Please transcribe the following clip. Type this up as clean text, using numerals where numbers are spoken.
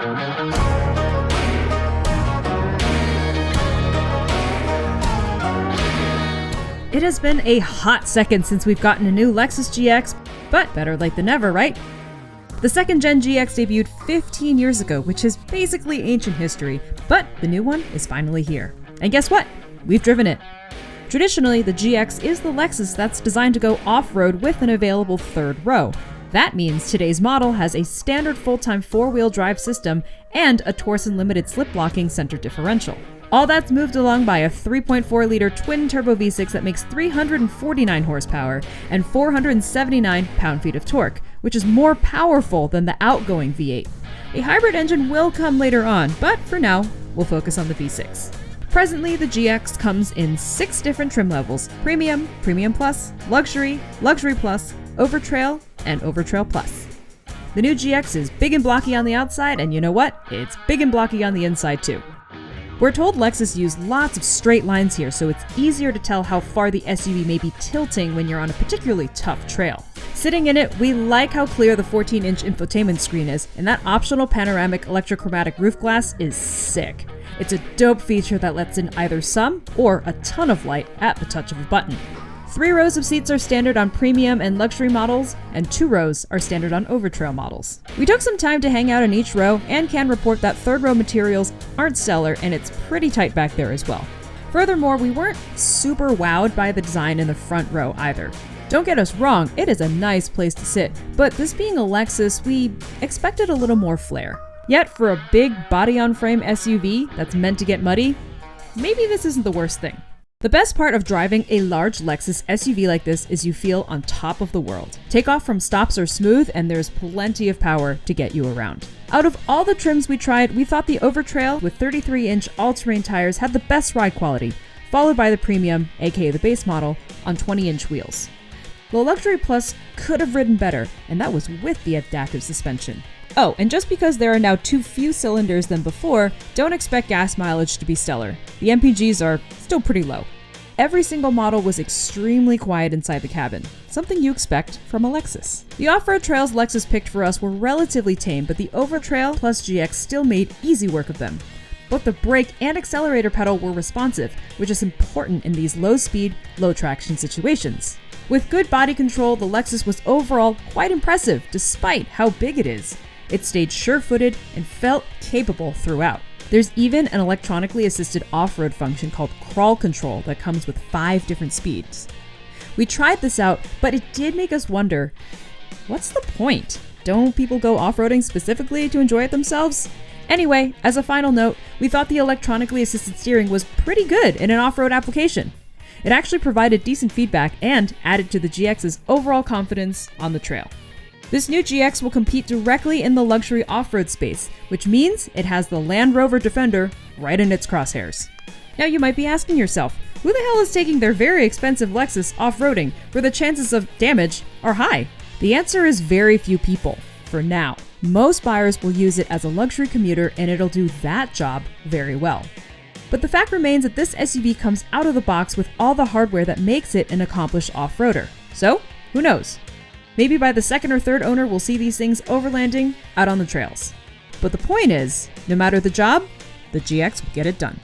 It has been a hot second since we've gotten a new Lexus GX, but better late than never, right? The second gen GX debuted 15 years ago, which is basically ancient history, but the new one is finally here. And guess what? We've driven it. Traditionally, the GX is the Lexus that's designed to go off-road with an available third row. That means today's model has a standard full-time four-wheel drive system and a Torsen-limited slip-locking center differential. All that's moved along by a 3.4-liter twin-turbo V6 that makes 349 horsepower and 479 pound-feet of torque, which is more powerful than the outgoing V8. A hybrid engine will come later on, but for now, we'll focus on the V6. Presently, the GX comes in 6 different trim levels: Premium, Premium Plus, Luxury, Luxury Plus, Overtrail, and Overtrail Plus. The new GX is big and blocky on the outside, and you know what? It's big and blocky on the inside too. We're told Lexus used lots of straight lines here, so it's easier to tell how far the SUV may be tilting when you're on a particularly tough trail. Sitting in it, we like how clear the 14-inch infotainment screen is, and that optional panoramic electrochromatic roof glass is sick. It's a dope feature that lets in either some or a ton of light at the touch of a button. 3 rows of seats are standard on premium and luxury models, and 2 rows are standard on Overtrail models. We took some time to hang out in each row and can report that third row materials aren't stellar, and it's pretty tight back there as well. Furthermore, we weren't super wowed by the design in the front row either. Don't get us wrong, it is a nice place to sit, but this being a Lexus, we expected a little more flair. Yet for a big body-on-frame SUV that's meant to get muddy, maybe this isn't the worst thing. The best part of driving a large Lexus SUV like this is you feel on top of the world. Takeoff from stops are smooth, and there's plenty of power to get you around. Out of all the trims we tried, we thought the Overtrail with 33-inch all-terrain tires had the best ride quality, followed by the Premium, aka the base model, on 20-inch wheels. The Luxury Plus could have ridden better, and that was with the adaptive suspension. Oh, and just because there are now too few cylinders than before, don't expect gas mileage to be stellar. The MPGs are still pretty low. Every single model was extremely quiet inside the cabin, something you expect from a Lexus. The off-road trails Lexus picked for us were relatively tame, but the Overtrail plus GX still made easy work of them. Both the brake and accelerator pedal were responsive, which is important in these low-speed, low-traction situations. With good body control, the Lexus was overall quite impressive, despite how big it is. It stayed sure-footed and felt capable throughout. There's even an electronically assisted off-road function called crawl control that comes with 5 different speeds. We tried this out, but it did make us wonder, what's the point? Don't people go off-roading specifically to enjoy it themselves? Anyway, as a final note, we thought the electronically assisted steering was pretty good in an off-road application. It actually provided decent feedback and added to the GX's overall confidence on the trail. This new GX will compete directly in the luxury off-road space, which means it has the Land Rover Defender right in its crosshairs. Now you might be asking yourself, who the hell is taking their very expensive Lexus off-roading where the chances of damage are high? The answer is very few people, for now. Most buyers will use it as a luxury commuter, and it'll do that job very well. But the fact remains that this SUV comes out of the box with all the hardware that makes it an accomplished off-roader. So, who knows? Maybe by the second or third owner, we'll see these things overlanding out on the trails. But the point is, no matter the job, the GX will get it done.